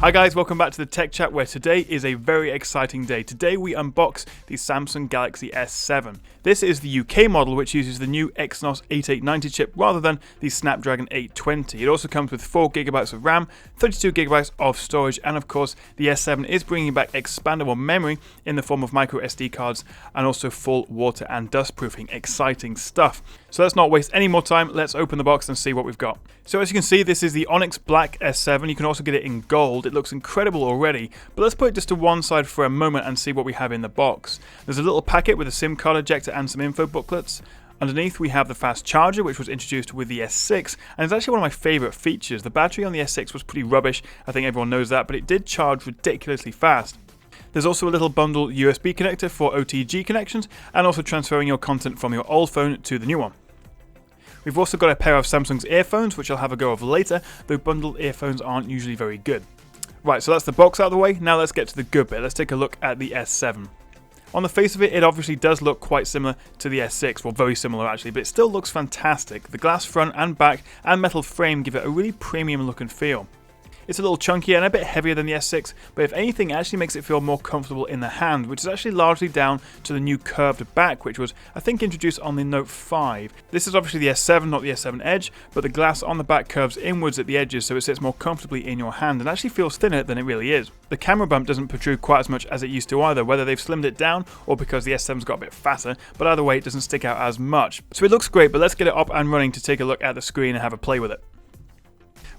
Hi guys, welcome back to the Tech Chat, where today is a very exciting day. Today we unbox the Samsung Galaxy S7. This is the UK model, which uses the new Exynos 8890 chip rather than the Snapdragon 820. It also comes with 4GB of RAM, 32GB of storage, and of course the S7 is bringing back expandable memory in the form of microSD cards and also full water and dust proofing. Exciting stuff. So let's not waste any more time, let's open the box and see what we've got. So as you can see, this is the Onyx Black S7. You can also get it in gold. It looks incredible already, but let's put it just to one side for a moment and see what we have in the box. There's a little packet with a SIM card ejector and some info booklets. Underneath we have the fast charger, which was introduced with the S6, and it's actually one of my favourite features. The battery on the S6 was pretty rubbish, I think everyone knows that, but it did charge ridiculously fast. There's also a little bundle USB connector for OTG connections, and also transferring your content from your old phone to the new one. We've also got a pair of Samsung's earphones, which I'll have a go of later, though bundled earphones aren't usually very good. Right, so that's the box out of the way. Now let's get to the good bit. Let's take a look at the S7. On the face of it, it obviously does look quite similar to the S6, well, very similar actually, but it still looks fantastic. The glass front and back and metal frame give it a really premium look and feel. It's a little chunkier and a bit heavier than the S6, but if anything, it actually makes it feel more comfortable in the hand, which is actually largely down to the new curved back, which was, I think, introduced on the Note 5. This is obviously the S7, not the S7 Edge, but the glass on the back curves inwards at the edges, so it sits more comfortably in your hand and actually feels thinner than it really is. The camera bump doesn't protrude quite as much as it used to either, whether they've slimmed it down or because the S7's got a bit fatter, but either way, it doesn't stick out as much. So it looks great, but let's get it up and running to take a look at the screen and have a play with it.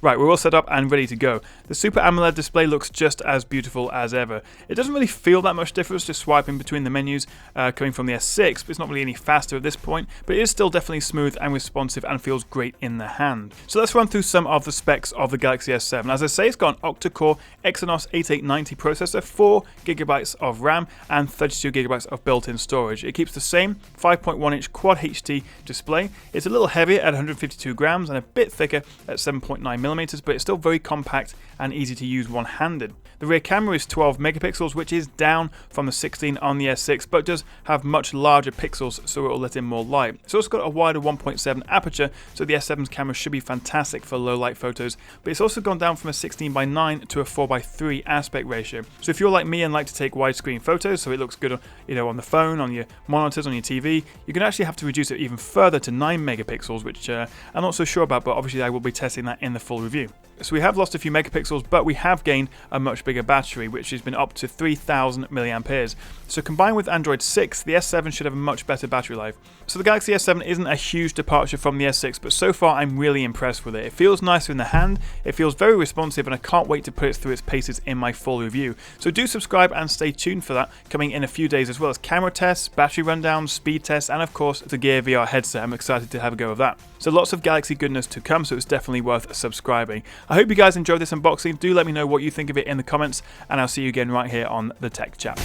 Right, we're all set up and ready to go. The Super AMOLED display looks just as beautiful as ever. It doesn't really feel that much difference just swiping between the menus coming from the S6, but it's not really any faster at this point, but it is still definitely smooth and responsive and feels great in the hand. So let's run through some of the specs of the Galaxy S7. As I say, it's got an octa-core Exynos 8890 processor, 4GB of RAM, and 32GB of built-in storage. It keeps the same 5.1-inch Quad HD display. It's a little heavier at 152 grams and a bit thicker at 7.9mm. But it's still very compact and easy to use one-handed. The rear camera is 12 megapixels, which is down from the 16 on the S6, but does have much larger pixels, so it will let in more light. It's also got a wider 1.7 aperture, so the S7's camera should be fantastic for low light photos, but it's also gone down from a 16:9 to a 4:3 aspect ratio. So if you're like me and like to take widescreen photos, so it looks good, on the phone, on your monitors, on your TV, you can actually have to reduce it even further to 9 megapixels, which I'm not so sure about, but obviously I will be testing that in the full review. So we have lost a few megapixels, but we have gained a much bigger battery, which has been up to 3000 mAh. So combined with Android 6, the S7 should have a much better battery life. So the Galaxy S7 isn't a huge departure from the S6, but so far I'm really impressed with it. It feels nicer in the hand, it feels very responsive, and I can't wait to put it through its paces in my full review. So do subscribe and stay tuned for that, coming in a few days, as well as camera tests, battery rundowns, speed tests, and of course the Gear VR headset. I'm excited to have a go of that. So lots of Galaxy goodness to come, so it's definitely worth subscribing. I hope you guys enjoyed this unboxing. Do let me know what you think of it in the comments, and I'll see you again right here on the Tech Chat.